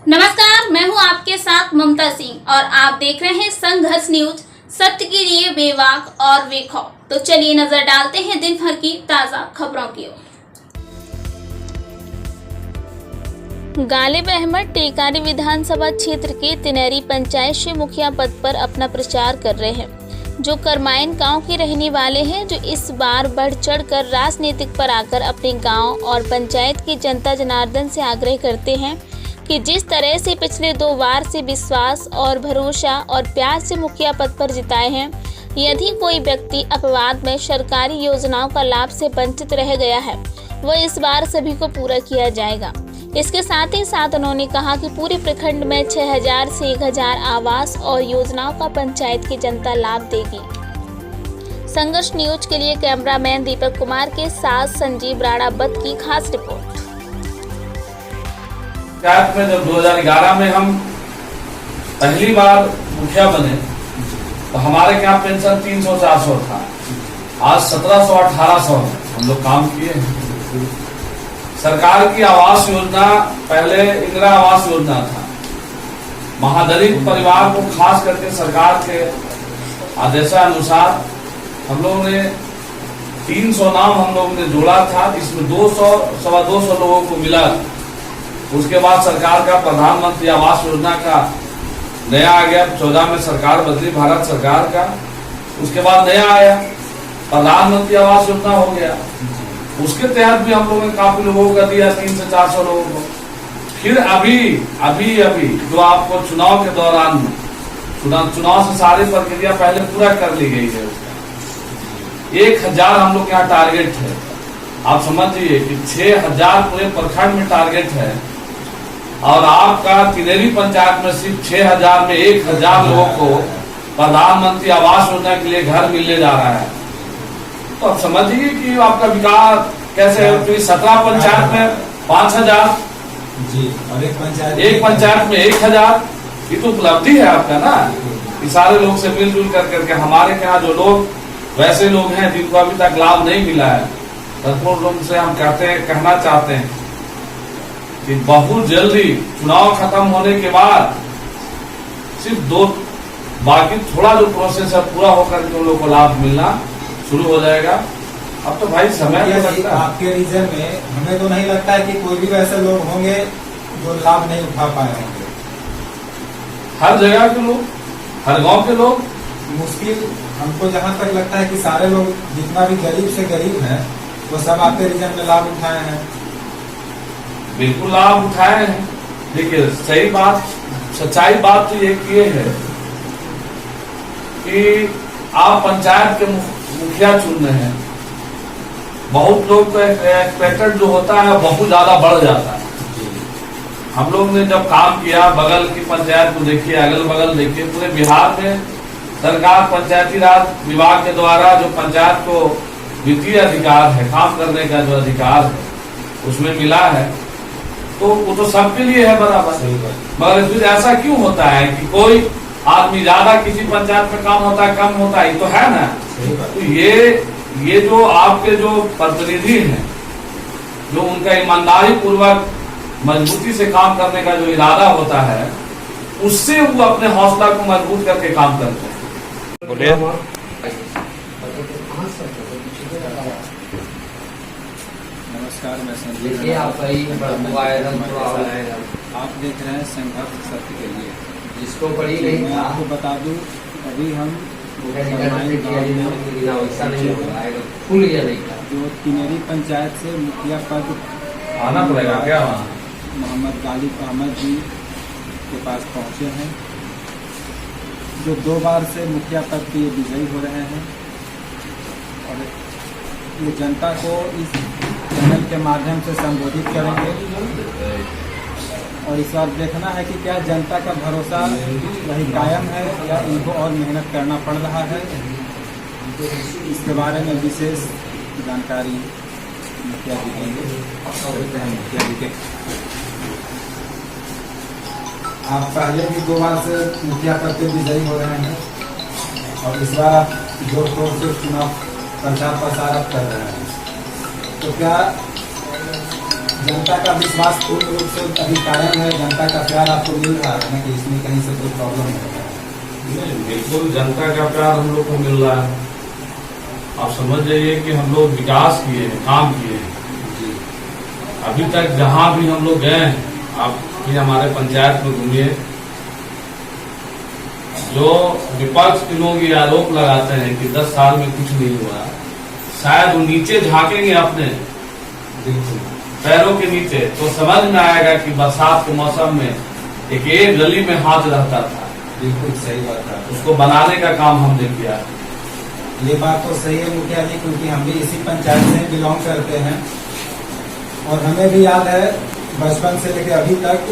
नमस्कार, मैं हूं आपके साथ ममता सिंह और आप देख रहे हैं संघर्ष न्यूज, सत्य के लिए बेबाक और बेखौफ। तो चलिए नजर डालते हैं दिन भर की ताजा खबरों की ओर। गालिब अहमद टेकारी विधानसभा क्षेत्र के तिनैरी पंचायत से मुखिया पद पर अपना प्रचार कर रहे हैं, जो करमाइन गांव के रहने वाले हैं, जो इस बार बढ़ चढ़कर राजनीतिक पर आकर अपने गांव और पंचायत की जनता जनार्दन से आग्रह करते हैं कि जिस तरह से पिछले 2 बार से विश्वास और भरोसा और प्यार से मुखिया पद पर जिताए हैं, यदि कोई व्यक्ति अपवाद में सरकारी योजनाओं का लाभ से वंचित रह गया है, वह इस बार सभी को पूरा किया जाएगा। इसके साथ ही साथ उन्होंने कहा कि पूरे प्रखंड में 6000 से 1000 आवास और योजनाओं का पंचायत की जनता लाभ देगी। संघर्ष न्यूज के लिए कैमरामैन दीपक कुमार के साथ संजीव राणा बत की खास रिपोर्ट। पंचायत में जब 2011 में हम पहली बार मुखिया बने तो हमारे यहाँ पेंशन 300-400 था। आज 1700-1800 हम लोग काम किए हैं। सरकार की आवास योजना पहले इंदिरा आवास योजना था। महादलित परिवार को खास करके सरकार के आदेशानुसार हम लोगों ने 300 नाम हम लोगों ने जोड़ा था। इसमें 200-225 लोगों को मिला। उसके बाद सरकार का प्रधानमंत्री आवास योजना का नया आ गया। 14 में सरकार बदली, भारत सरकार का। उसके बाद नया आया, प्रधानमंत्री आवास योजना हो गया। उसके तहत भी हम लोगों ने काफी लोगों का दिया, 300 से 400 लोगों को। फिर अभी जो आपको चुनाव के दौरान चुनाव से सारी प्रक्रिया पहले पूरा कर ली गई है। उसका 1000 हम लोग यहाँ टारगेट है। आप समझिए कि 6000 पूरे प्रखंड में टारगेट है और आपका तिनैरी पंचायत में सिर्फ 6000 में 1000 लोगों को प्रधानमंत्री आवास योजना के लिए घर मिलने जा रहा है। तो आप समझिए कि आपका विकास कैसे है। तो 17 पंचायत में 5000 जी और एक पंचायत में 1000, ये तो उपलब्धि है आपका ना। ये सारे लोग से मिलजुल करके हमारे यहाँ जो लोग वैसे लोग हैं जिनको अभी तक लाभ नहीं मिला है, भरपूर लोग से हम कहना चाहते हैं कि बहुत जल्दी चुनाव खत्म होने के बाद सिर्फ बाकी थोड़ा जो प्रोसेस है पूरा होकर के उन लोगों को लाभ मिलना शुरू हो जाएगा। अब तो भाई समय तो लगता है। आपके रीजन में हमें तो नहीं लगता है कि कोई भी वैसे लोग होंगे जो लाभ नहीं उठा पाए होंगे। हर जगह के लोग, हर गांव के लोग, मुश्किल हमको जहाँ तक लगता है कि सारे लोग जितना भी गरीब से गरीब है वो सब आपके रीजन में लाभ उठाए हैं। बिल्कुल लाभ उठाए हैं। देखिए सही बात, सच्चाई बात तो ये है कि आप पंचायत के मुखिया चुन रहे हैं। बहुत लोग का एक्सपेक्टेड जो होता है बहुत ज्यादा बढ़ जाता है। हम लोग ने जब काम किया, बगल की पंचायत को देखिए, अगल बगल देखिए, पूरे बिहार में सरकार पंचायती राज विभाग के द्वारा जो पंचायत को वित्तीय अधिकार है, काम करने का जो अधिकार है उसमें मिला है, तो वो तो सबके लिए है बराबर। मगर फिर ऐसा क्यों होता है कि कोई आदमी ज्यादा किसी पंचायत में काम होता है, कम होता है, ये तो है ना। तो ये जो आपके जो प्रतिनिधि हैं, जो उनका ईमानदारी पूर्वक मजबूती से काम करने का जो इरादा होता है, उससे वो अपने हौसला को मजबूत करके काम करते हैं। बोलिए। नमस्कार, मैं संजीव। आप देख रहे हैं संघर्ष सत्य के लिए। जिसको पड़ी नहीं, मैं आपको बता दूं, अभी हम जो तिनैरी पंचायत से मुखिया पद आना पड़ेगा क्या? मोहम्मद गालिब अहमद जी के पास पहुंचे हैं, जो 2 बार से मुखिया पद के विजयी हो रहे हैं। और ये जनता को इस चैनल के माध्यम से संबोधित करेंगे और इस बार देखना है कि क्या जनता का भरोसा वही कायम है या इनको और मेहनत करना पड़ रहा है। इसके बारे में विशेष जानकारी मुखिया जी देंगे। मुखिया जी के आप पहले भी 2 बार से मुखिया पद के विजयी हो रहे हैं और इस बार आप जोर शोर से चुनाव प्रचार प्रसार कर रहे हैं, तो क्या जनता का विश्वास पूर्ण रूप से अभी कायम है, जनता का प्यार आपको मिल रहा है ना कि इसमें कहीं से कोई प्रॉब्लम नहीं है? नहीं, बिल्कुल जनता का प्यार हम लोग को मिल रहा है। आप समझ जाइए कि हम लोग विकास किए हैं, काम किए हैं। अभी तक जहां भी हम लोग गए हैं, आप भी हमारे पंचायत में घूमिए, जो विपक्ष के लोग ये आरोप लगाते हैं कि 10 साल में कुछ नहीं हुआ, शायद वो नीचे झांकेंगे अपने पैरों के नीचे तो समझ में आएगा कि बरसात के मौसम में एक गली में हाथ रहता था। बिल्कुल सही बात है, उसको बनाने का काम हमने किया। ये बात तो सही है मुखिया जी, क्योंकि हम भी इसी पंचायत से बिलोंग करते हैं और हमें भी याद है बचपन से लेकर अभी तक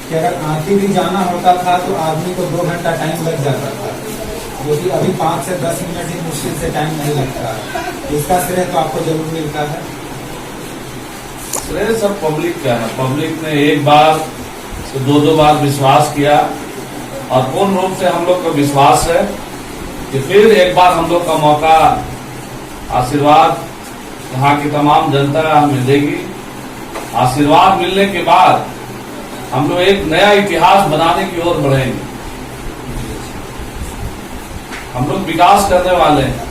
कि अगर आँखी भी जाना होता था तो आदमी को 2 घंटा टाइम लग जाता था, जो कि अभी 5 से 10 मिनट ही मुश्किल से टाइम नहीं लगता। इसका श्रेय तो आपको जरूर मिलता है। श्रेय सब पब्लिक का है। पब्लिक ने एक बार से 2-2 बार विश्वास किया और पूर्ण रूप से हम लोग का विश्वास है कि फिर एक बार हम लोग का मौका, आशीर्वाद यहाँ की तमाम जनता हमें देगी। आशीर्वाद मिलने के बाद हम लोग एक नया इतिहास बनाने की ओर बढ़ेंगे। हम लोग विकास करने वाले हैं।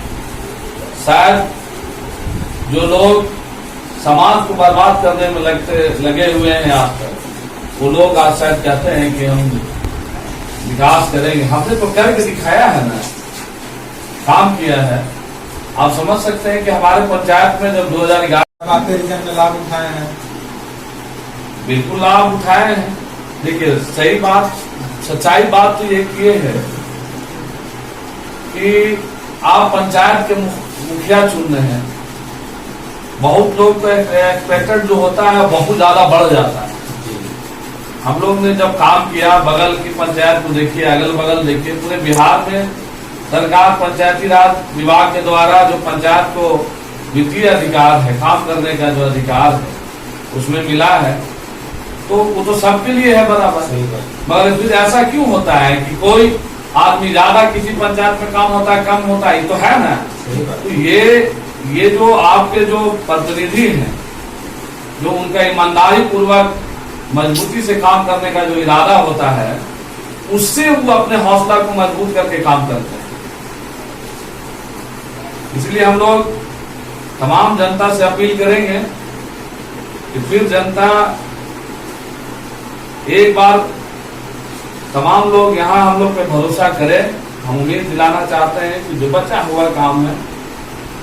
शायद जो लोग समाज को बर्बाद करने में लगे हुए हैं आज तक, वो लोग आज शायद कहते हैं कि हम विकास करेंगे। हमने तो करके दिखाया है ना, काम किया है। आप समझ सकते हैं कि हमारे पंचायत में जब 2011 आपके रीजन में लाभ उठाए हैं? बिल्कुल लाभ उठाए हैं। देखिए, सही बात, सच्चाई बात तो ये है कि आप पंचायत के मुखिया चुन रहे हैं। बहुत लोग को एक्सपेक्टेड जो होता है बहुत ज्यादा बढ़ जाता है। हम लोग ने जब काम किया, बगल की पंचायत को देखिए, अगल बगल देखिए, पूरे बिहार में सरकार पंचायती राज विभाग के द्वारा जो पंचायत को वित्तीय अधिकार है, काम करने का जो अधिकार है, उसमें मिला है, तो वो तो सबके लिए है बराबर। मगर फिर ऐसा क्यों होता है कि कोई आदमी ज्यादा किसी पंचायत में काम होता है, कम होता है? ये तो है ना। तो ये जो आपके जो प्रतिनिधि हैं, जो उनका ईमानदारी पूर्वक मजबूती से काम करने का जो इरादा होता है, उससे वो अपने हौसला को मजबूत करके काम करते हैं। इसलिए हम लोग तमाम जनता से अपील करेंगे कि फिर जनता एक बार तमाम लोग यहाँ हम लोग पे भरोसा करें। हम उम्मीद दिलाना चाहते हैं कि जो बचा हुआ काम है,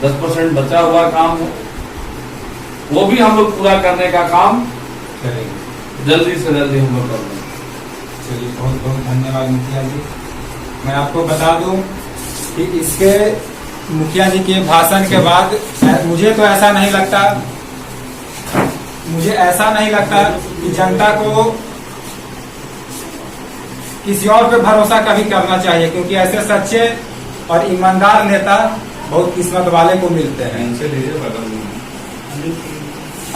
10% बचा हुआ काम है, वो भी हम लोग पूरा करने का काम करेंगे, जल्दी से जल्दी हम लोग करेंगे। चलिए, बहुत बहुत धन्यवाद मुखिया जी। मैं आपको बता दूं कि इसके मुखिया जी के भाषण के बाद मुझे तो ऐसा नहीं लगता कि जनता को किसी और पे भरोसा कभी करना चाहिए, क्योंकि ऐसे सच्चे और ईमानदार नेता बहुत किस्मत वाले को मिलते हैं।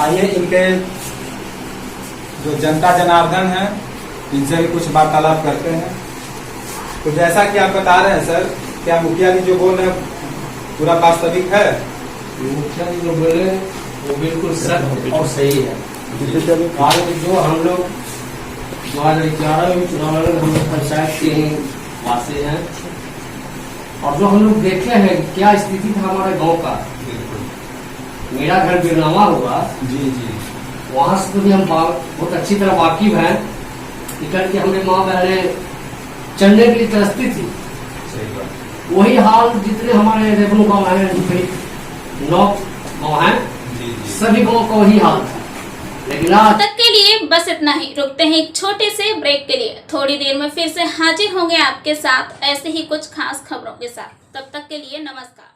आइए इनके जो जनता जनार्दन है, इनसे भी कुछ वार्तालाप करते हैं। तो जैसा कि आप बता रहे हैं सर, क्या मुखिया जी जो बोल रहे हैं पूरा वास्तविक है? मुखिया जी जो बोले वो बिल्कुल सच और सही है। आज जो हम लोग 2011 में चुनाव लड़े, हम लोग पंचायत के ही वासी हैं और जो हम लोग देखे हैं क्या स्थिति था हमारे गांव का। मेरा घर बिरनावा हुआ जी, वहां से तो भी हम बहुत अच्छी तरह वाकिफ हैं। टिकट की हमें माँ बहने चलने के लिए तरसती थी। वही हाल जितने हमारे रेवन्यू गाँव है, 9 गाँव हैं, सभी गाँव का वही हाल था। लेकिन आज तक के लिए बस इतना ही। रुकते हैं एक छोटे से ब्रेक के लिए। थोड़ी देर में फिर से हाजिर होंगे आपके साथ ऐसे ही कुछ खास खबरों के साथ। तब तक के लिए नमस्कार।